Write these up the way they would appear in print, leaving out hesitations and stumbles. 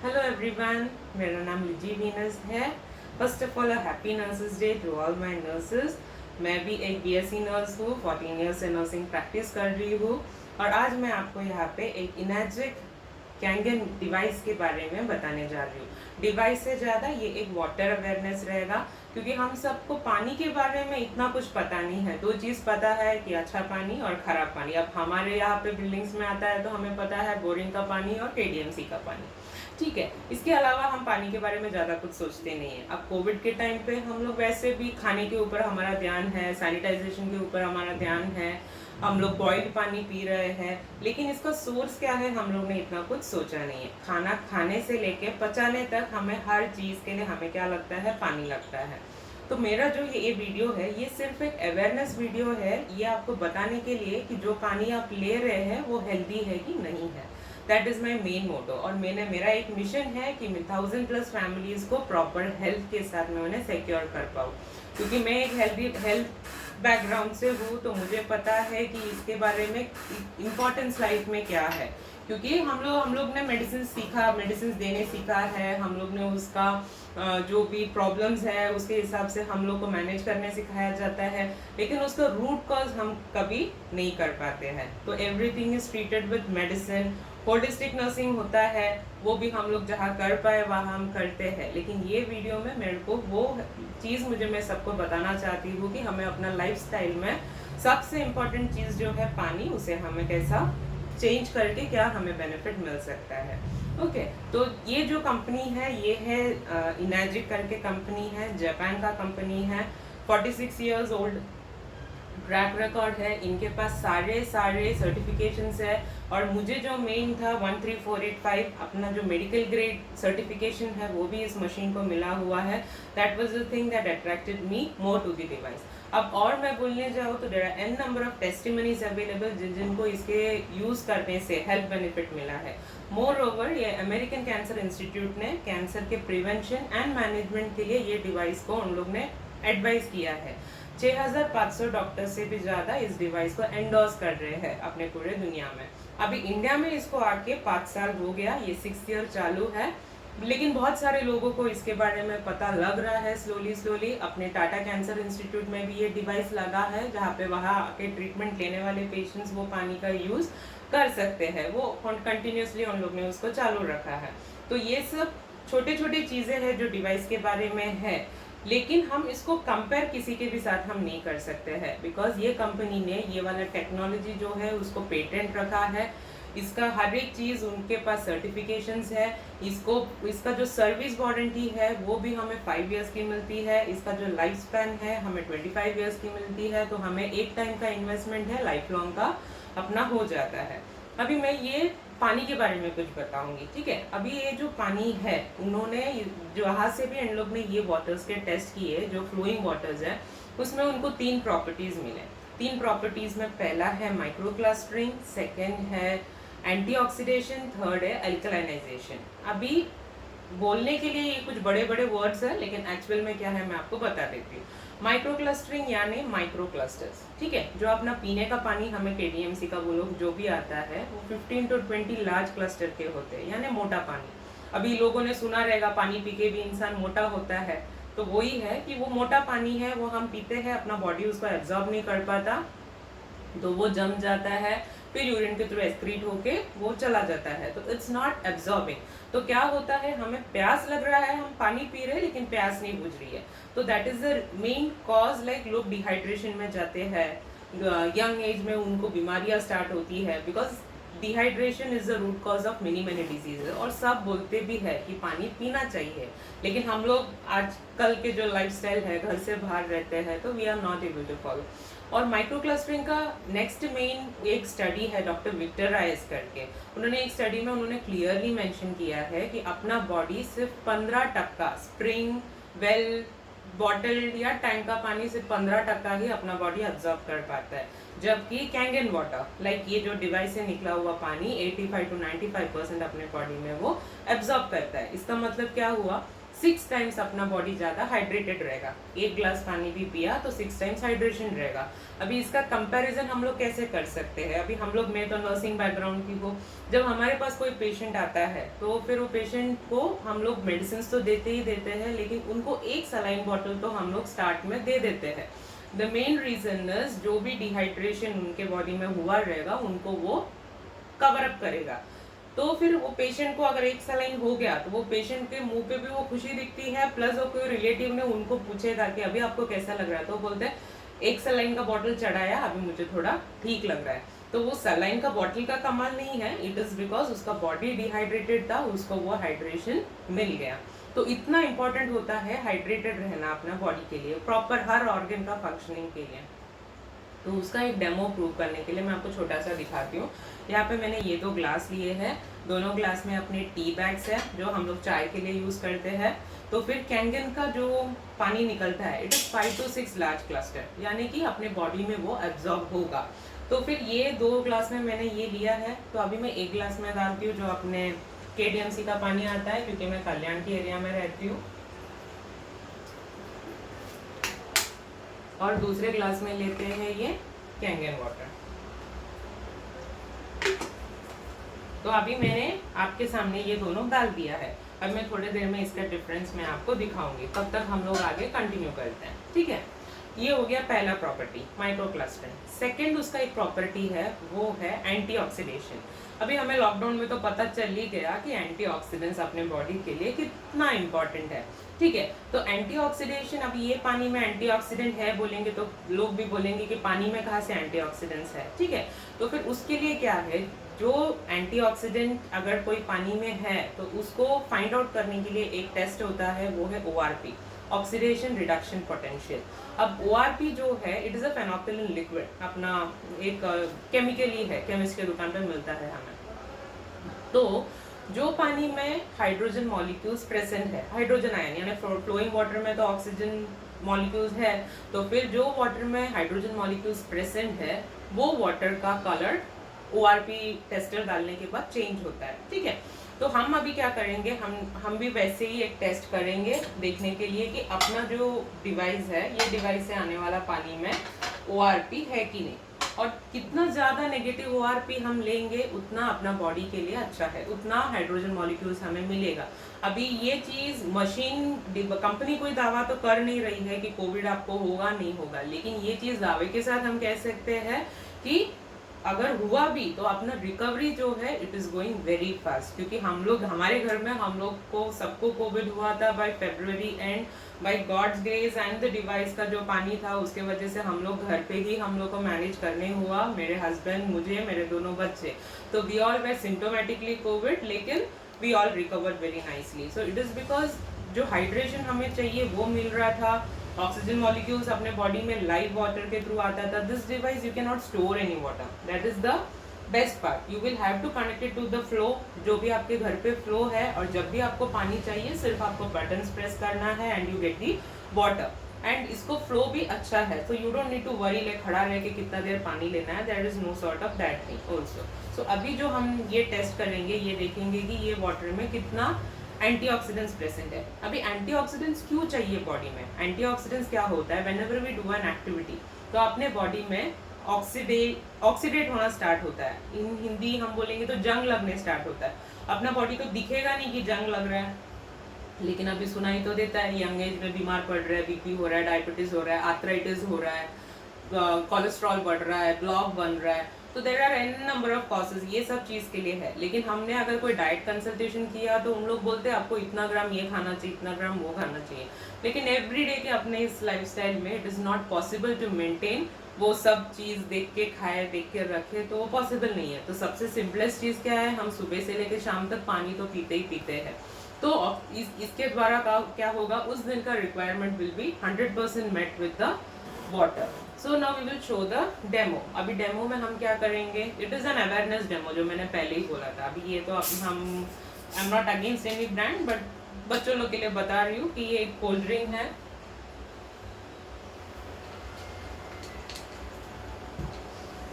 Hello everyone, मेरा नाम Lizzy Venus है। First of all happy nurses day to all my nurses. मैं भी एक बीएससी नर्स हूँ, 14 ईयर्स से नर्सिंग प्रैक्टिस कर रही हूँ और आज मैं आपको यहाँ पे एक इनर्जिक कैंगन डिवाइस के बारे में बताने जा रही हूँ। डिवाइस से ज़्यादा ये एक वाटर अवेयरनेस रहेगा, क्योंकि हम सबको पानी के बारे में इतना कुछ पता नहीं है। दो चीज़ पता है कि अच्छा पानी और ख़राब पानी। अब हमारे यहाँ पे बिल्डिंग्स में आता है तो हमें पता है बोरिंग का पानी और केडीएमसी का पानी, ठीक है। इसके अलावा हम पानी के बारे में ज़्यादा कुछ सोचते नहीं है। अब कोविड के टाइम पे हम लोग वैसे भी खाने के ऊपर हमारा ध्यान है, सैनिटाइजेशन के ऊपर हमारा ध्यान है, हम लोग बॉइल्ड पानी पी रहे हैं, लेकिन इसका सोर्स क्या है हम लोग ने इतना कुछ सोचा नहीं है। खाना खाने से लेके पचाने तक हमें हर चीज़ के लिए हमें क्या लगता है, पानी लगता है। तो मेरा जो ये वीडियो है ये सिर्फ एक अवेयरनेस वीडियो है, ये आपको बताने के लिए कि जो पानी आप ले रहे हैं वो हेल्दी है कि नहीं है। That is my main motto. और मेरा एक मिशन है कि मैं 1000+ फैमिलीज़ को प्रॉपर हेल्थ के साथ मैं उन्हें सिक्योर कर पाऊँ, क्योंकि मैं एक हेल्थ बैकग्राउंड से हूँ, तो मुझे पता है कि इसके बारे में इम्पोर्टेंस लाइफ में क्या है। क्योंकि हम लोग ने मेडिसिन देने सीखा है, हम लोग ने उसका जो भी प्रॉब्लम्स है उसके हिसाब से हम लोग को मैनेज करने सिखाया जाता है, लेकिन उसका रूट कॉज हम कभी नहीं कर पाते हैं। तो everything is treated with medicine. Holistic nursing होता है, वो भी हम लोग जहाँ कर पाए वहाँ हम करते हैं। लेकिन ये वीडियो में मेरे को वो चीज़ मैं सबको बताना चाहती हूँ कि हमें अपना लाइफस्टाइल में सबसे इम्पोर्टेंट चीज़ जो है पानी, उसे हमें कैसा चेंज करके क्या हमें बेनिफिट मिल सकता है। ओके, तो ये जो कंपनी है ये है इनर्जिक करके कंपनी है, जापान का कंपनी है। 46 ईयर्स ओल्ड ट्रैक रिकॉर्ड है, इनके पास सारे सर्टिफिकेशंस है। और मुझे जो मेन था 13485 अपना जो मेडिकल ग्रेड सर्टिफिकेशन है वो भी इस मशीन को मिला हुआ है। That was the thing that attracted me more to the device. अब और मैं बोलने जाऊँ तो there are an number of testimonies available जिनको इसके यूज़ करने से हेल्थ बेनिफिट मिला है। मोर ओवर ये अमेरिकन कैंसर इंस्टीट्यूट ने कैंसर के प्रिवेंशन एंड मैनेजमेंट के लिए ये डिवाइस को उन लोग ने एडवाइस किया है। 6500 डॉक्टर से भी ज़्यादा इस डिवाइस को एंडोर्स कर रहे हैं अपने पूरे दुनिया में। अभी इंडिया में इसको आके 5 साल हो गया, ये 6th ईयर चालू है, लेकिन बहुत सारे लोगों को इसके बारे में पता लग रहा है स्लोली। अपने टाटा कैंसर इंस्टीट्यूट में भी ये डिवाइस लगा है, जहाँ पे वहाँ आके ट्रीटमेंट लेने वाले पेशेंट्स वो पानी का यूज़ कर सकते हैं। वो कंटिन्यूसली उन लोग ने उसको चालू रखा है। तो ये सब छोटे चीज़ें हैं जो डिवाइस के बारे में है, लेकिन हम इसको कंपेयर किसी के भी साथ हम नहीं कर सकते हैं, बिकॉज ये कंपनी ने ये वाला टेक्नोलॉजी जो है उसको पेटेंट रखा है। इसका हर एक चीज़ उनके पास सर्टिफिकेशंस है। इसका जो सर्विस वारंटी है वो भी हमें 5 इयर्स की मिलती है। इसका जो लाइफ स्पैन है हमें 25 इयर्स की मिलती है। तो हमें एक टाइम का इन्वेस्टमेंट है, लाइफ लॉन्ग का अपना हो जाता है। अभी मैं ये पानी के बारे में कुछ बताऊंगी, ठीक है। अभी ये जो पानी है उन्होंने जहाँ से भी इन लोग ने ये वाटर्स के टेस्ट किए, जो फ्लोइंग वाटर्स है उसमें उनको 3 प्रॉपर्टीज मिले। 3 प्रॉपर्टीज में पहला है माइक्रोक्लस्टरिंग, सेकेंड है एंटीऑक्सीडेशन, थर्ड है अल्कलाइनाइजेशन। अभी बोलने के लिए ये कुछ बड़े वर्ड्स है, लेकिन एक्चुअल में क्या है मैं आपको बता देती हूँ। माइक्रो क्लस्टरिंग यानी माइक्रो क्लस्टर्स, ठीक है। जो अपना पीने का पानी हमें केडीएमसी का वो लोग जो भी आता है वो 15 to 20 लार्ज क्लस्टर के होते हैं, यानी मोटा पानी। अभी लोगों ने सुना रहेगा पानी पी के भी इंसान मोटा होता है, तो वही है कि वो मोटा पानी है, वो हम पीते हैं, अपना बॉडी उसको एब्जॉर्ब नहीं कर पाता, तो वो जम जाता है, फिर यूरिन के थ्रू एक्सक्रीट होके वो चला जाता है, तो इट्स नॉट एब्जॉर्बिंग। तो क्या होता है, हमें प्यास लग रहा है, हम पानी पी रहे हैं लेकिन प्यास नहीं बुझ रही है। तो that is the main cause. Like लोग डिहाइड्रेशन में जाते हैं, यंग एज में उनको बीमारियां स्टार्ट होती है, because dehydration is the root cause of many diseases. और सब बोलते भी है कि पानी पीना चाहिए, लेकिन हम लोग आजकल के जो लाइफस्टाइल है, घर से बाहर रहते हैं, तो we are not able to follow. और माइक्रो क्लस्टरिंग का नेक्स्ट मेन एक स्टडी है डॉक्टर विक्टर रायस करके। उन्होंने एक स्टडी में उन्होंने क्लियरली मेंशन किया है कि अपना बॉडी सिर्फ 15% स्प्रिंग वेल बॉटल या टैंक का पानी सिर्फ 15% ही अपना बॉडी एब्जॉर्ब कर पाता है, जबकि कैंगन वाटर लाइक ये जो डिवाइस से निकला हुआ पानी 85 to 95% अपने बॉडी में वो एब्जॉर्ब करता है। इसका मतलब क्या हुआ, 6 टाइम्स अपना बॉडी ज़्यादा हाइड्रेटेड रहेगा। 1 ग्लास पानी भी पिया तो 6 टाइम्स हाइड्रेशन रहेगा। अभी इसका कंपैरिजन हम लोग कैसे कर सकते हैं? अभी हम लोग, मैं तो नर्सिंग बैकग्राउंड की हूँ, जब हमारे पास कोई पेशेंट आता है तो फिर वो पेशेंट को हम लोग मेडिसिन तो देते ही देते हैं, लेकिन उनको एक सलाइन बॉटल तो हम लोग स्टार्ट में दे देते हैं। द मेन रीजन इज जो भी डिहाइड्रेशन उनके बॉडी में हुआ रहेगा उनको वो कवर अप करेगा। तो फिर वो पेशेंट को अगर एक सलाइन हो गया तो वो पेशेंट के मुंह पे भी वो खुशी दिखती है, प्लस वो कोई रिलेटिव ने उनको पूछेगा कि अभी आपको कैसा लग रहा है, तो बोलते हैं एक सलाइन का बॉटल चढ़ाया, अभी मुझे थोड़ा ठीक लग रहा है। तो वो सलाइन का बॉटल का कमाल नहीं है, इट इज बिकॉज उसका बॉडी डिहाइड्रेटेड था, उसको वो हाइड्रेशन मिल गया। तो इतना इंपॉर्टेंट होता है हाइड्रेटेड रहना अपना बॉडी के लिए, प्रॉपर हर ऑर्गन का फंक्शनिंग के लिए। तो उसका एक डेमो प्रूव करने के लिए मैं आपको छोटा सा दिखाती हूँ। यहाँ पे मैंने ये 2 ग्लास लिए हैं, दोनों ग्लास में अपने टी बैग्स है जो हम लोग चाय के लिए यूज़ करते हैं। तो फिर कैंगन का जो पानी निकलता है it is 5 to 6 large cluster, यानी कि अपने बॉडी में वो एब्जॉर्ब होगा। तो फिर ये 2 ग्लास में मैंने ये लिया है, तो अभी मैं 1 ग्लास में डालती हूँ जो अपने KDMC का पानी आता है, क्योंकि मैं कल्याण की एरिया में रहती हूँ। और दूसरे ग्लास में लेते हैं ये कैंगन वाटर। तो अभी मैंने आपके सामने ये दोनों डाल दिया है। अब मैं थोड़ी देर में इसका डिफरेंस मैं आपको दिखाऊंगी, तब तक हम लोग आगे कंटिन्यू करते हैं, ठीक है। ये हो गया पहला प्रॉपर्टी, माइक्रोक्लस्टरिंग। सेकंड उसका एक प्रॉपर्टी है, वो है एंटीऑक्सीडेशन। अभी हमें लॉकडाउन में तो पता चल ही गया कि एंटीऑक्सीडेंट्स अपने बॉडी के लिए कितना इम्पोर्टेंट है, ठीक है। तो एंटीऑक्सीडेशन, अभी ये पानी में एंटीऑक्सीडेंट है बोलेंगे तो लोग भी बोलेंगे कि पानी में कहाँ से एंटीऑक्सीडेंट्स है, ठीक है। तो फिर उसके लिए क्या है, जो एंटीऑक्सीडेंट अगर कोई पानी में है तो उसको फाइंड आउट करने के लिए एक टेस्ट होता है, वो है ORP, ऑक्सीडेशन रिडक्शन पोटेंशियल। अब ORP जो है इट इज़ अ फेनोक्सिलिन लिक्विड, अपना एक केमिकली है, केमिस्ट के दुकान पे मिलता है हमें। तो जो पानी में हाइड्रोजन मॉलिक्यूल्स प्रेजेंट है, हाइड्रोजन आयन, यानी फ्लोइंग वाटर में तो ऑक्सीजन मॉलिक्यूल्स है, तो फिर जो वाटर में हाइड्रोजन मॉलिक्यूल्स प्रेजेंट है वो वाटर का कलर ORP टेस्टर डालने के बाद चेंज होता है, ठीक है। तो हम अभी क्या करेंगे, हम भी वैसे ही एक टेस्ट करेंगे देखने के लिए कि अपना जो डिवाइस है, ये डिवाइस से आने वाला पानी में ORP है कि नहीं, और कितना ज़्यादा नेगेटिव ORP हम लेंगे उतना अपना बॉडी के लिए अच्छा है, उतना हाइड्रोजन मॉलिक्यूल्स हमें मिलेगा। अभी ये चीज़ मशीन कंपनी कोई दावा तो कर नहीं रही है कि कोविड आपको होगा नहीं होगा, लेकिन ये चीज़ दावे के साथ हम कह सकते हैं कि अगर हुआ भी तो अपना रिकवरी जो है it is going very fast, क्योंकि हम लोग, हमारे घर में हम लोग को सबको कोविड हुआ था by February and by God's grace and the device का जो पानी था उसके वजह से हम लोग घर पे ही हम लोग को मैनेज करने हुआ, मेरे हस्बैंड, मुझे, मेरे दोनों बच्चे। तो we all were symptomatically covid, लेकिन we all recovered very nicely. So it is because जो हाइड्रेशन हमें चाहिए वो मिल रहा था, ऑक्सीजन मॉलिक्यूल्स अपने बॉडी में लाइव वाटर के थ्रू आता था। This device you can not store any water, that is the best part. You will have to connect it to the flow, जो भी आपके घर पे फ्लो है, और जब भी आपको पानी चाहिए सिर्फ आपको बटन्स प्रेस करना है and you get the water. And इसको फ्लो भी अच्छा है, so you don't need to worry like खड़ा रह के कितना देर पानी लेना है, there is no sort of that thing also. So अभी जो हम ये टेस्ट करेंगे, ये देखेंगे कि ये वाटर में कितना एंटीऑक्सीडेंट्स प्रेजेंट है। अभी एंटीऑक्सीडेंट्स क्यों चाहिए बॉडी में? एंटीऑक्सीडेंट्स क्या होता है, whenever we do an activity तो अपने बॉडी में ऑक्सीडेट होना स्टार्ट होता है। इन हिंदी हम बोलेंगे तो जंग लगने स्टार्ट होता है। अपना बॉडी को दिखेगा नहीं कि जंग लग रहा है, लेकिन अभी सुनाई तो देता है, यंग एज में बीमार पड़ रहा है, बीपी हो रहा है, डायबिटीज हो रहा है, आर्थराइटिस हो रहा है, कोलेस्ट्रॉल बढ़ रहा है, ब्लॉक बन रहा है। तो there are an number of causes, ये सब चीज़ के लिए है। लेकिन हमने अगर कोई डाइट कंसल्टेशन किया तो उन लोग बोलते हैं आपको इतना ग्राम ये खाना चाहिए, इतना ग्राम वो खाना चाहिए, लेकिन एवरी डे के अपने इस लाइफस्टाइल में it is not possible to maintain वो सब चीज़ देख के खाए, देख के रखे, तो वो पॉसिबल नहीं है। तो सबसे सिंपलेस्ट चीज़ क्या है, हम सुबह से लेकर शाम तक पानी तो पीते ही पीते हैं। तो इसके द्वारा क्या होगा, उस दिन का requirement will be 100% met with the water. So now we will show the demo. अभी डेमो में हम क्या करेंगे, it is an awareness demo, जो मैंने पहले ही बोला था। अभी ये तो हम, I am not against any brand, but बच्चों लोग के लिए बता रही हूँ कि ये एक कोल्ड ड्रिंक है।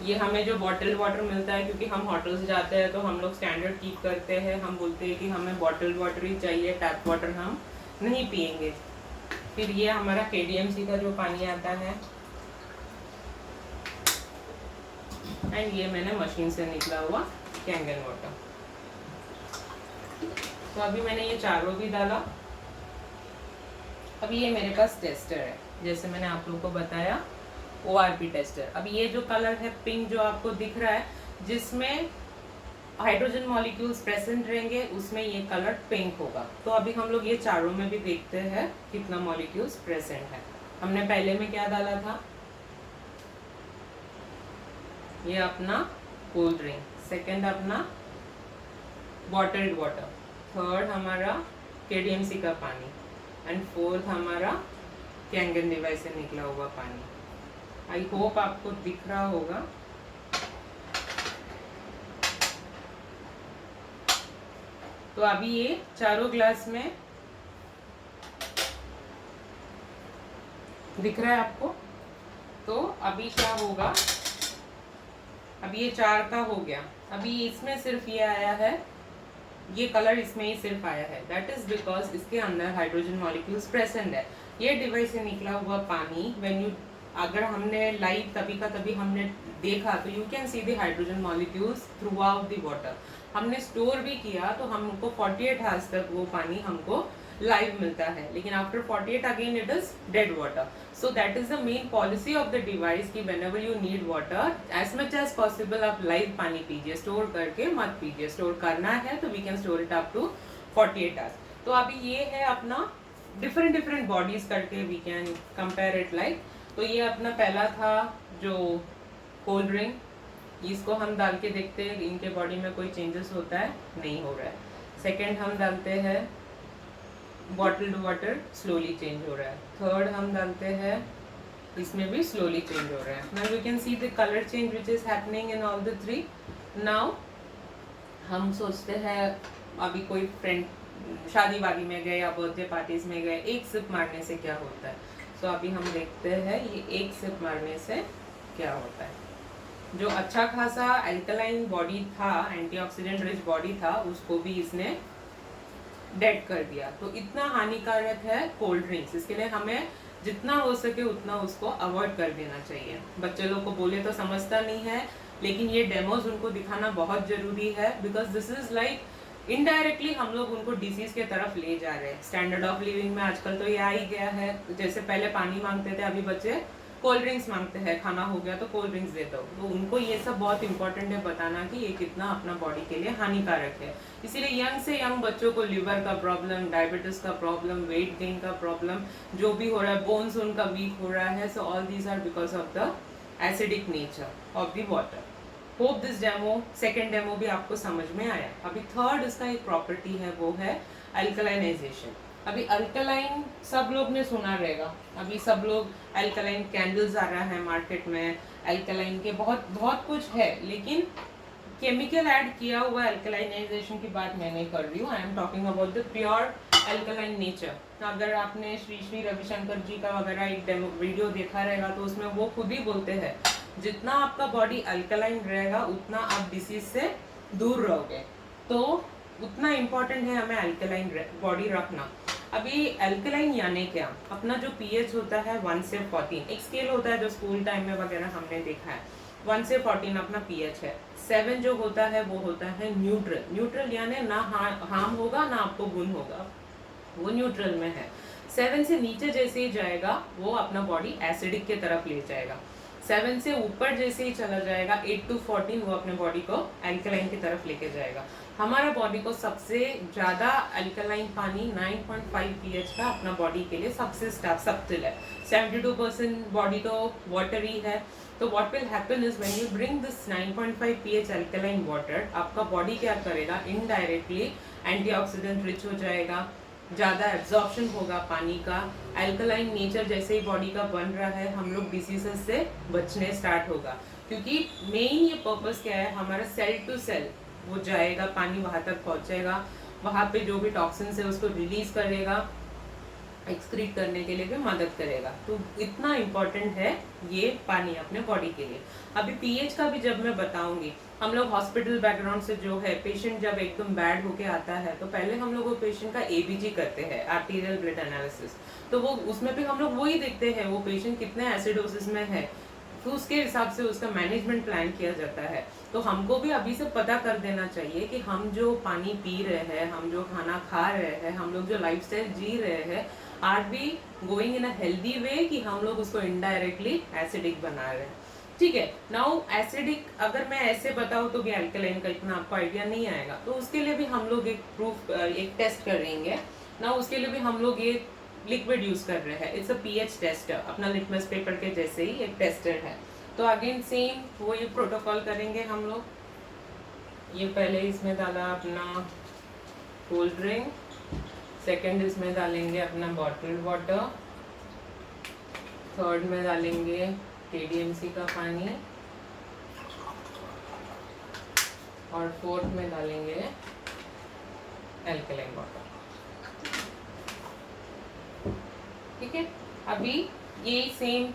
ये हमें जो बॉटल वाटर मिलता है, क्योंकि हम होटल्स जाते हैं तो हम लोग स्टैंडर्ड कीप करते हैं, हम बोलते हैं कि हमें बॉटल वाटर ही चाहिए, टैप वाटर हम नहीं पिएंगे। फिर ये हमारा KDMC का जो पानी आता है, एंड ये मैंने मशीन से निकला हुआ कैंगन वाटर। तो अभी मैंने ये चारों भी डाला। अभी ये मेरे पास टेस्टर है, जैसे मैंने आप लोगों को बताया ORP टेस्टर। अभी ये जो कलर है पिंक जो आपको दिख रहा है, जिसमें हाइड्रोजन मॉलिक्यूल्स प्रेजेंट रहेंगे, उसमें ये कलर पिंक होगा। तो अभी हम लोग ये चारों में भी देखते हैं कितना मॉलिक्यूल्स प्रेजेंट है। हमने पहले में क्या डाला था, ये अपना कोल्ड ड्रिंक, सेकंड अपना बॉटल्ड वाटर, थर्ड हमारा KDMC का पानी, एंड फोर्थ हमारा कैंगन डिवाइस से निकला हुआ पानी। आई होप आपको दिख रहा होगा। तो अभी ये चारों ग्लास में दिख रहा है आपको। तो अभी क्या होगा, अभी ये 4 का हो गया। अभी इसमें सिर्फ ये आया है, ये कलर इसमें ही सिर्फ आया है, दैट इज बिकॉज इसके अंदर हाइड्रोजन मॉलिक्यूल्स प्रेजेंट है। ये डिवाइस से निकला हुआ पानी व्हेन यू, अगर हमने लाइव तभी का तभी हमने देखा, तो you can see the hydrogen molecules through out the water. हमने स्टोर भी किया तो हमको 48 आवर्स तक वो पानी हमको लाइव मिलता है, लेकिन after 48 again it is dead water. So that is the main policy of the device कि whenever you need water, as much as possible आप लाइव पानी पीजिए, स्टोर करके मत पीजिए। स्टोर करना है तो we can store it up to 48 hours. तो अभी ये है अपना डिफरेंट बॉडीज करके we can compare it like. तो ये अपना पहला था जो कोल्ड ड्रिंक, इसको हम डाल के देखते हैं इनके बॉडी में कोई चेंजेस होता है, नहीं हो रहा है। सेकेंड हम डालते हैं बॉटल्ड वाटर, स्लोली चेंज हो रहा है। थर्ड हम डालते हैं, इसमें भी स्लोली चेंज हो रहा है। Now you can see the colour change which is happening in all the 3। Now हम सोचते हैं अभी कोई फ्रेंड शादी वादी में गए या बर्थडे पार्टीज में गए, एक सिप मारने से क्या होता है। सो अभी हम देखते हैं ये एक सिप मारने से क्या होता है। जो अच्छा खासा अल्कलाइन बॉडी था, एंटीऑक्सीडेंट रिच बॉडी था, उसको भी इसने डेड कर दिया। तो इतना हानिकारक है कोल्ड ड्रिंक्स, इसके लिए हमें जितना हो सके उतना उसको अवॉइड कर देना चाहिए। बच्चे लोग को बोले तो समझता नहीं है, लेकिन ये डेमोज उनको दिखाना बहुत जरूरी है, because this is like indirectly हम लोग उनको डिजीज के तरफ ले जा रहे हैं। स्टैंडर्ड ऑफ लिविंग में आजकल तो ये आ ही गया है, जैसे पहले पानी मांगते थे, अभी बच्चे कोल्ड ड्रिंक्स मांगते हैं, खाना हो गया तो कोल्ड ड्रिंक्स दे दो। तो उनको ये सब बहुत इंपॉर्टेंट है बताना कि ये कितना अपना बॉडी के लिए हानिकारक है। इसीलिए यंग से यंग बच्चों को लिवर का प्रॉब्लम, डायबिटीज का प्रॉब्लम, वेट गेन का प्रॉब्लम जो भी हो रहा है, बोन्स उनका वीक हो रहा है। So all these are because of the acidic nature of the water. Hope this demo, second demo भी आपको समझ में आया। अभी थर्ड इसका एक प्रॉपर्टी है, वो है अल्कलाइनाइजेशन। अभी अल्कलाइन सब लोग ने सुना रहेगा, अभी सब लोग अल्कलाइन कैंडल्स आ रहा है मार्केट में, अल्कलाइन के बहुत कुछ है, लेकिन केमिकल ऐड किया हुआ अल्कलाइनाइजेशन की बात मैं नहीं कर रही हूँ। I am talking about the pure alkaline nature. अगर आपने श्री श्री रविशंकर जी का वगैरह एक डेमो वीडियो देखा रहेगा तो उसमें वो खुद ही बोलते हैं जितना आपका बॉडी अल्कलाइन रहेगा उतना आप डिसीज से दूर रहोगे। तो उतना इम्पोर्टेंट है हमें अल्कलाइन बॉडी रखना। अभी अल्कलाइन यानी क्या, अपना जो पीएच होता है 1 से 14, एक स्केल होता है जो स्कूल टाइम में वगैरह हमने देखा है, 1 से 14 अपना पीएच है। 7 जो होता है वो होता है न्यूट्रल। न्यूट्रल यानी ना हार्म होगा ना आपको गुण होगा, वो न्यूट्रल में है। 7 से नीचे जैसे ही जाएगा वो अपना बॉडी एसिडिक के तरफ ले जाएगा। 7 से ऊपर जैसे ही चला जाएगा 8 to 14 वो अपने बॉडी को अल्कलाइन की तरफ लेके जाएगा। हमारा बॉडी को सबसे ज़्यादा अल्कलाइन पानी 9.5 pH का अपना बॉडी के लिए सबसे सब्टिल है। 72% बॉडी तो वाटरी है। तो what will happen is when you bring this 9.5 pH alkaline water, आपका बॉडी क्या करेगा, इनडायरेक्टली एंटीऑक्सीडेंट रिच हो जाएगा, ज़्यादा एब्जॉर्प्शन होगा पानी का। अल्कलाइन नेचर जैसे ही बॉडी का बन रहा है, हम लोग डिसीजेस से बचने स्टार्ट होगा। क्योंकि मेन ये पर्पस क्या है, हमारा सेल टू सेल वो जाएगा, पानी वहाँ तक पहुँचेगा, वहाँ पे जो भी टॉक्सिन्स है उसको रिलीज करेगा, एक्सक्रीट करने के लिए भी मदद करेगा। तो इतना इम्पोर्टेंट है ये पानी अपने बॉडी के लिए। अभी पीएच का भी जब मैं बताऊंगी, हम लोग हॉस्पिटल बैकग्राउंड से जो है, पेशेंट जब एकदम बैड होके आता है तो पहले हम लोग वो पेशेंट का एबीजी करते हैं, आर्टीरियल ब्लड एनालिसिस। तो वो उसमें भी हम लोग वही देखते हैं वो पेशेंट कितने एसिडोसिस में है, तो उसके हिसाब से उसका मैनेजमेंट प्लान किया जाता है। तो हमको भी अभी से पता कर देना चाहिए कि हम जो पानी पी रहे हैं, हम जो खाना खा रहे हैं, हम लोग जो लाइफस्टाइल जी रहे हैं, are we going in a healthy way कि हम लोग उसको इनडायरेक्टली एसिडिक बना रहे हैं। ठीक है, नाउ एसिडिक अगर मैं ऐसे बताऊँ तो भी अल्कलाइन का इतना आपको आइडिया नहीं आएगा, तो उसके लिए भी हम लोग एक टेस्ट करेंगे ना। उसके लिए भी हम लोग ये लिक्विड यूज कर रहे हैं, इट्स अ पीएच टेस्टर, अपना लिटमस पेपर के जैसे ही एक टेस्टर है। तो अगेन सेम वो ये प्रोटोकॉल करेंगे हम लोग। ये पहले इसमें डाला अपना कोल्ड ड्रिंक, सेकंड इसमें डालेंगे अपना बॉटल्ड वाटर, थर्ड में डालेंगे केडीएमसी का पानी, और फोर्थ में डालेंगे एल्कलाइन वाटर। ठीक है, अभी ये सेम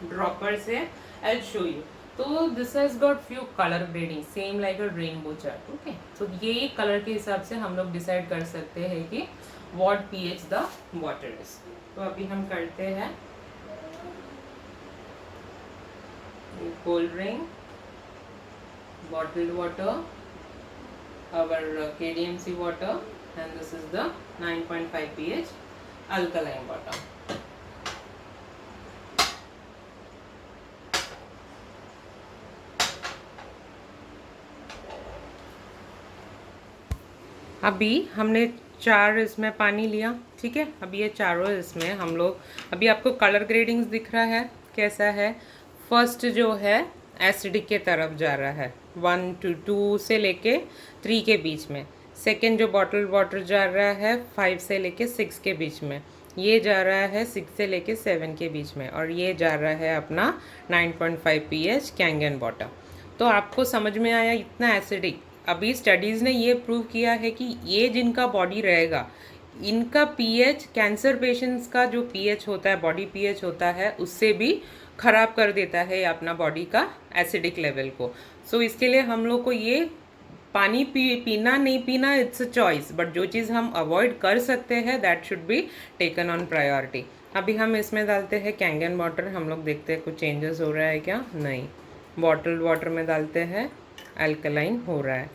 ड्रॉपर से आई शो यू। तो this has got few colour grading same like a rainbow chart. Okay, तो ये कलर के हिसाब से हम लोग डिसाइड कर सकते हैं कि what pH the water is. तो अभी हम करते हैं cold drink, bottled water, our KDMC water, and this is the 9.5 pH alkaline water. अभी हमने 4 इसमें पानी लिया। ठीक है, अभी ये चारों इसमें हम लोग, अभी आपको कलर ग्रेडिंग्स दिख रहा है कैसा है। फर्स्ट जो है एसिडिक के तरफ जा रहा है, 1 to 2 से लेके 3 के बीच में। सेकेंड जो बॉटल वाटर जा रहा है 5 से लेके 6 के बीच में। ये जा रहा है 6 से लेके 7 के बीच में, और ये जा रहा है अपना 9.5 pH कैंगन वाटर। तो आपको समझ में आया इतना एसिडिक। अभी स्टडीज़ ने ये प्रूव किया है कि ये जिनका बॉडी रहेगा, इनका पीएच कैंसर पेशेंट्स का जो पीएच होता है, बॉडी पीएच होता है, उससे भी ख़राब कर देता है अपना बॉडी का एसिडिक लेवल को। सो इसके लिए हम लोग को ये पानी पीना नहीं पीना इट्स अ चॉइस, बट जो चीज़ हम अवॉइड कर सकते हैं that should be taken on priority. अभी हम इसमें डालते हैं कैंगन वाटर। हम लोग देखते हैं कुछ चेंजेस हो रहा है क्या, नहीं। बॉटल्ड वाटर में डालते हैं, अल्कलाइन हो रहा है।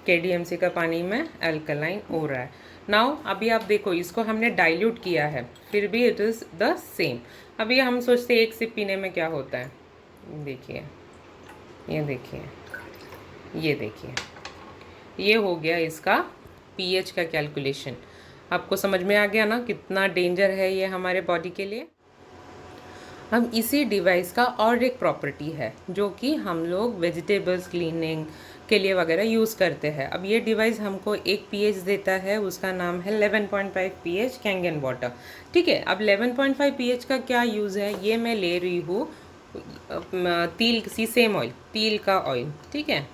केडीएमसी का पानी में अल्कलाइन हो रहा है। नाउ अभी आप देखो, इसको हमने डाइल्यूट किया है, फिर भी इट इज़ द सेम। अभी हम सोचते हैं एक सिप पीने में क्या होता है। देखिए, ये देखिए, ये देखिए, ये हो गया इसका पीएच का कैलकुलेशन। आपको समझ में आ गया ना कितना डेंजर है ये हमारे बॉडी के लिए। हम इसी डिवाइस का और एक प्रॉपर्टी है जो कि हम लोग वेजिटेबल्स क्लीनिंग के लिए वगैरह यूज़ करते हैं। अब ये डिवाइस हमको एक पीएच देता है, उसका नाम है 11.5 पीएच कैंगन वाटर। ठीक है, अब 11.5 पीएच का क्या यूज़ है, ये मैं ले रही हूँ तिल, सीसेम ऑयल, तिल का ऑयल। ठीक है,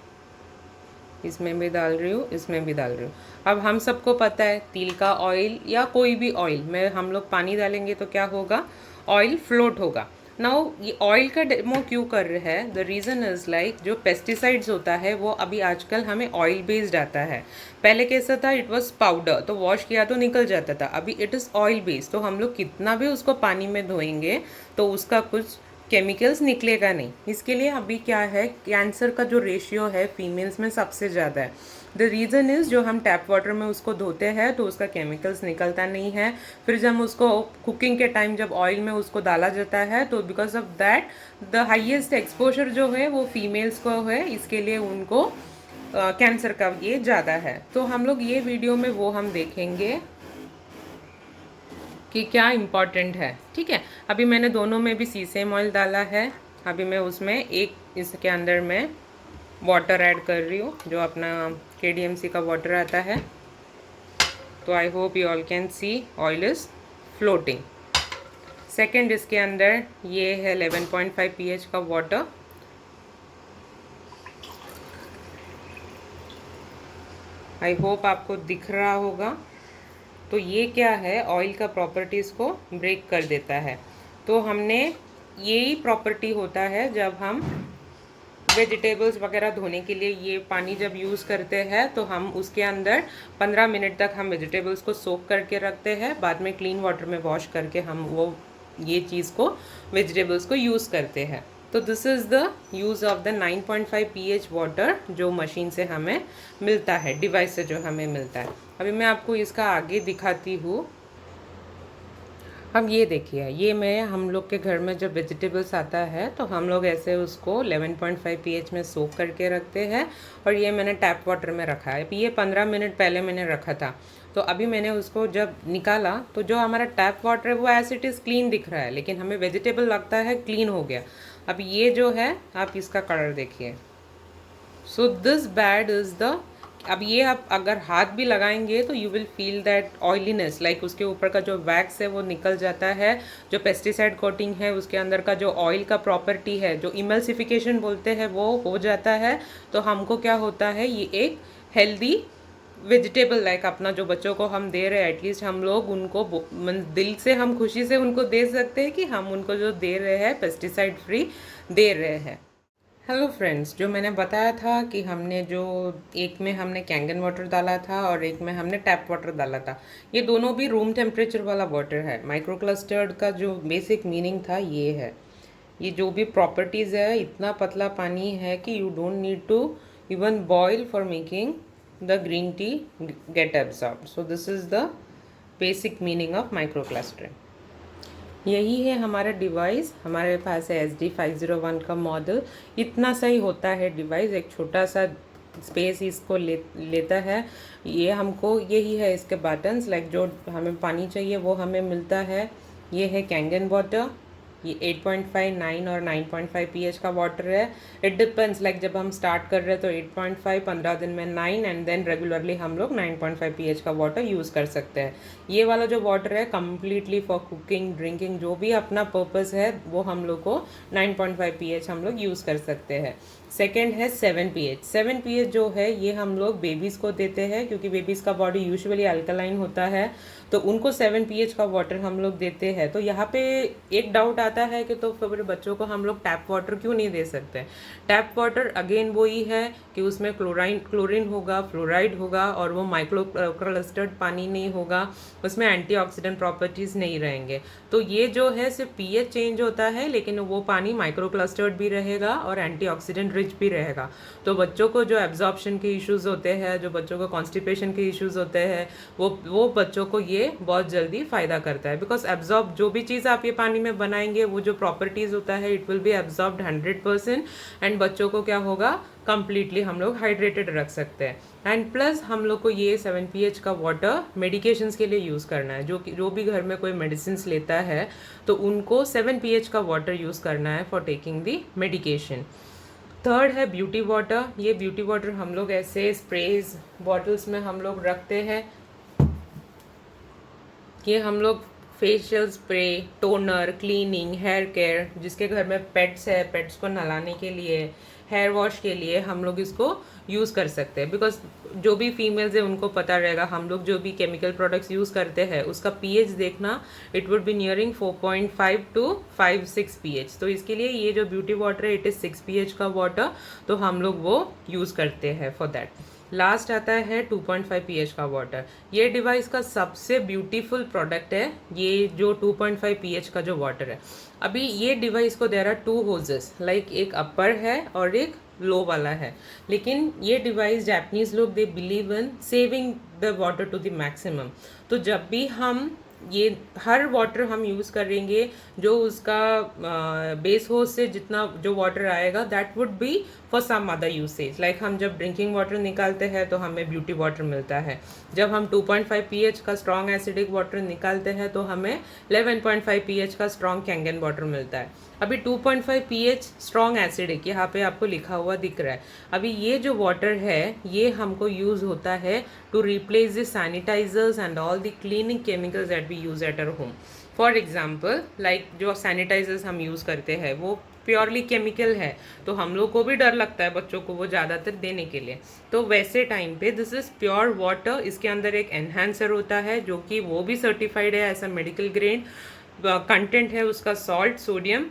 इसमें भी डाल रही हूँ, इसमें भी डाल रही हूँ। अब हम सबको पता है तिल का ऑयल या कोई भी ऑयल में हम लोग पानी डालेंगे तो क्या होगा, ऑयल फ्लोट होगा। नाउ ये ऑयल का डेमो क्यों कर रहे हैं, द रीज़न इज़ लाइक जो पेस्टिसाइड्स होता है वो अभी आजकल हमें ऑयल बेस्ड आता है। पहले कैसा था, इट वाज पाउडर, तो वॉश किया तो निकल जाता था। अभी इट इज़ ऑयल बेस्ड, तो हम लोग कितना भी उसको पानी में धोएंगे तो उसका कुछ केमिकल्स निकलेगा नहीं। इसके लिए अभी क्या है, कैंसर का जो रेशियो है फीमेल्स में सबसे ज़्यादा है। द रीज़न इज़ जो हम टैप वाटर में उसको धोते हैं तो उसका केमिकल्स निकलता नहीं है। फिर जब हम उसको कुकिंग के टाइम जब ऑयल में उसको डाला जाता है तो because of that the highest exposure जो है वो फीमेल्स को है, इसके लिए उनको कैंसर का ये ज़्यादा है। तो हम लोग ये वीडियो में वो हम देखेंगे कि क्या इम्पॉर्टेंट है। ठीक है, अभी मैंने दोनों में भी सीसेम ऑयल डाला है। अभी मैं उसमें एक इसके अंदर मैं वाटर ऐड कर रही हूँ, जो अपना केडीएमसी का वाटर आता है। तो I hope you all can see oil is floating. Second इसके अंदर ये है 11.5 pH का वाटर। आई होप आपको दिख रहा होगा। तो ये क्या है, ऑयल का प्रॉपर्टीज़ को ब्रेक कर देता है। तो हमने यही प्रॉपर्टी होता है जब हम वेजिटेबल्स वगैरह धोने के लिए ये पानी जब यूज़ करते हैं तो हम उसके अंदर 15 मिनट तक हम वेजिटेबल्स को सोक करके रखते हैं, बाद में क्लीन वाटर में वॉश करके हम वो ये चीज़ को वेजिटेबल्स को यूज़ करते हैं। तो this is the use of the 9.5 pH water जो मशीन से हमें मिलता है, डिवाइस से जो हमें मिलता है। अभी मैं आपको इसका आगे दिखाती हूँ। अब ये देखिए, ये मैं हम लोग के घर में जब वेजिटेबल्स आता है तो हम लोग ऐसे उसको 11.5 pH में सोक करके रखते हैं, और ये मैंने टैप वाटर में रखा है। ये 15 मिनट पहले मैंने रखा था, तो अभी मैंने उसको जब निकाला तो जो हमारा टैप वाटर है वो एज इट इज़ क्लीन दिख रहा है, लेकिन हमें वेजिटेबल लगता है क्लीन हो गया। अब ये जो है आप इसका कलर देखिए। So this bad is the, अब ये आप अगर हाथ भी लगाएंगे तो you will feel that oiliness, like उसके ऊपर का जो वैक्स है वो निकल जाता है, जो पेस्टिसाइड कोटिंग है उसके अंदर का जो ऑयल का प्रॉपर्टी है, जो इमल्सिफिकेशन बोलते हैं, वो हो जाता है। तो हमको क्या होता है, ये एक हेल्दी वेजिटेबल लाइक अपना जो बच्चों को हम दे रहे हैं, एटलीस्ट हम लोग उनको दिल से हम खुशी से उनको दे सकते हैं कि हम उनको जो दे रहे हैं पेस्टिसाइड फ्री दे रहे हैं। हेलो फ्रेंड्स, जो मैंने बताया था कि हमने जो एक में हमने कैंगन वाटर डाला था और एक में हमने टैप वाटर डाला था, ये दोनों भी रूम टेम्परेचर वाला वाटर है। माइक्रो क्लस्टर्ड का जो बेसिक मीनिंग था ये है, ये जो भी प्रॉपर्टीज़ है, इतना पतला पानी है कि you don't need to even boil for making the green tea get absorbed. So this is the basic meaning of micro clustering. यही है हमारा डिवाइस, हमारे पास है SD501 का मॉडल। इतना सही होता है डिवाइस, एक छोटा सा स्पेस इसको लेता है। ये हमको यही है इसके बटन्स, लाइक जो हमें पानी चाहिए वो हमें मिलता है। ये है कैंगन वाटर, ये 8.5, 9 और 9.5 pH का वाटर है। इट डिपेंड्स, लाइक जब हम स्टार्ट कर रहे हैं तो 8.5, 15 दिन में 9, एंड देन रेगुलरली हम लोग 9.5 pH का वाटर यूज़ कर सकते हैं। ये वाला जो वाटर है कम्प्लीटली फॉर कुकिंग, ड्रिंकिंग, जो भी अपना पर्पस है वो हम लोग को 9.5 pH हम लोग यूज़ कर सकते हैं। सेकेंड है 7 pH। 7 pH जो है ये हम लोग बेबीज़ को देते हैं, क्योंकि बेबीज़ का बॉडी यूजुअली अल्कलाइन होता है, तो उनको 7 pH का वाटर हम लोग देते हैं। तो यहाँ पे एक डाउट आता है कि तो फिर बच्चों को हम लोग टैप वाटर क्यों नहीं दे सकते। टैप वाटर अगेन वही है कि उसमें क्लोरीन होगा, फ्लोराइड होगा, और वो माइक्रो क्लस्टर्ड पानी नहीं होगा, उसमें एंटीऑक्सीडेंट प्रॉपर्टीज़ नहीं रहेंगे। तो ये जो है सिर्फ pH चेंज होता है, लेकिन वो पानी माइक्रो क्लस्टर्ड भी रहेगा और एंटीऑक्सीडेंट रिच भी रहेगा। तो बच्चों को जो एब्जॉर्प्शन के इश्यूज़ होते हैं, जो बच्चों को कॉन्स्टिपेशन के इश्यूज़ होते हैं, वो बच्चों को ये बहुत जल्दी फ़ायदा करता है। बिकॉज एब्जॉर्ब जो भी चीज़ आप ये पानी में बनाएंगे, वो जो प्रॉपर्टीज़ होता है, it will be absorbed 100%, and बच्चों को क्या होगा, कम्प्लीटली हम लोग हाइड्रेटेड रख सकते हैं। एंड प्लस हम लोग को ये 7 pH का वाटर मेडिकेशंस के लिए यूज़ करना है। जो भी घर में कोई मेडिसिन लेता है तो उनको 7 pH का वाटर यूज़ करना है for taking the medication. Third है ब्यूटी वाटर। ये ब्यूटी वाटर हम लोग ऐसे स्प्रेज बॉटल्स में हम लोग रखते हैं। ये हम लोग facial spray, toner, cleaning, hair care, जिसके घर में पेट्स है, पेट्स को नहलाने के लिए, हेयर वॉश के लिए हम लोग इसको यूज़ कर सकते हैं। बिकॉज जो भी फीमेल्स है उनको पता रहेगा, हम लोग जो भी केमिकल प्रोडक्ट्स यूज़ करते हैं उसका pH देखना, it would be nearing 4.5 to 5-6 pH। तो इसके लिए ये जो ब्यूटी वाटर है, इट इज़ 6 pH का वाटर, तो हम लोग वो यूज़ करते हैं फॉर दैट। लास्ट आता है 2.5 pH का वाटर। ये डिवाइस का सबसे ब्यूटीफुल प्रोडक्ट है, ये जो 2.5 pH का जो वाटर है। अभी ये डिवाइस को देर आर 2 होजेस, लाइक एक अपर है और एक लो वाला है। लेकिन ये डिवाइस जापानीज लोग they believe in saving the water to the maximum. तो जब भी हम ये हर वाटर हम यूज़ करेंगे, जो उसका बेस होज से जितना जो वाटर आएगा, that would be for some other usage. Like हम जब ड्रिंकिंग वाटर निकालते हैं तो हमें ब्यूटी वाटर मिलता है। जब हम 2.5 pH का स्ट्रॉन्ग एसिडिक वाटर निकालते हैं तो हमें 11.5 pH का स्ट्रॉन्ग कैंगन वाटर मिलता है। अभी 2.5 pH स्ट्रॉन्ग एसिडिक यहाँ पे आपको लिखा हुआ दिख रहा है। अभी ये जो वाटर है ये हमको यूज़ होता है to replace the sanitisers and all the cleaning chemicals that we use at our home. For example, like जो सैनिटाइजर्स हम यूज़ करते हैं वो प्योरली केमिकल है, तो हम लोग को भी डर लगता है बच्चों को वो ज़्यादातर देने के लिए। तो वैसे टाइम पे दिस इज़ प्योर वाटर। इसके अंदर एक एनहांसर होता है जो कि वो भी सर्टिफाइड है ऐसा मेडिकल ग्रेड। कंटेंट है उसका सॉल्ट, सोडियम,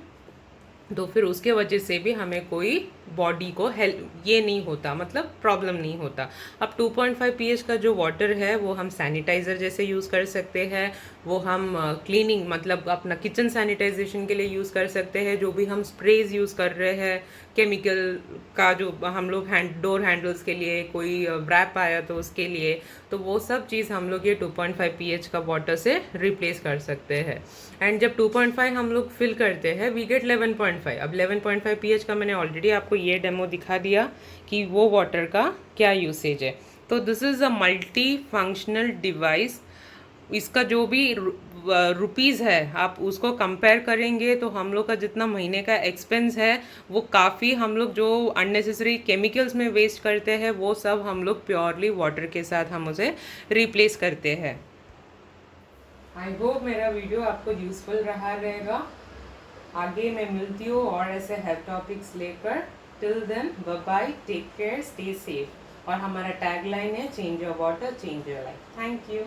तो फिर उसके वजह से भी हमें कोई बॉडी को हेल्प ये नहीं होता, मतलब प्रॉब्लम नहीं होता। अब 2.5 pH का जो वाटर है वो हम सैनिटाइज़र जैसे यूज़ कर सकते हैं, वो हम क्लीनिंग मतलब अपना किचन सैनिटाइजेशन के लिए यूज़ कर सकते हैं। जो भी हम स्प्रेज यूज़ कर रहे हैं केमिकल का, जो हम लोग डोर हैंडल्स के लिए, कोई रैप आया तो उसके लिए, तो वो सब चीज़ हम लोग ये 2.5 pH का वाटर से रिप्लेस कर सकते हैं। एंड जब 2.5 हम लोग फिल करते हैं वी गेट 11.5। अब 11.5 pH का मैंने ऑलरेडी आपको ये डेमो दिखा दिया कि वो वाटर का क्या यूसेज है। तो this is a multi functional device. इसका जो भी रुपीज़ है आप उसको कंपेयर करेंगे तो हम लोग का जितना महीने का एक्सपेंस है वो काफ़ी, हम लोग जो अननेसेसरी केमिकल्स में वेस्ट करते हैं वो सब हम लोग प्योरली वाटर के साथ हम उसे रिप्लेस करते हैं। आई होप मेरा वीडियो आपको यूज़फुल रहा रहेगा। आगे मैं मिलती हूँ और ऐसे हेल्थ टॉपिक्स लेकर। Till then bye bye, take care, stay safe. और हमारा टैगलाइन है change your water, change your life. Thank you.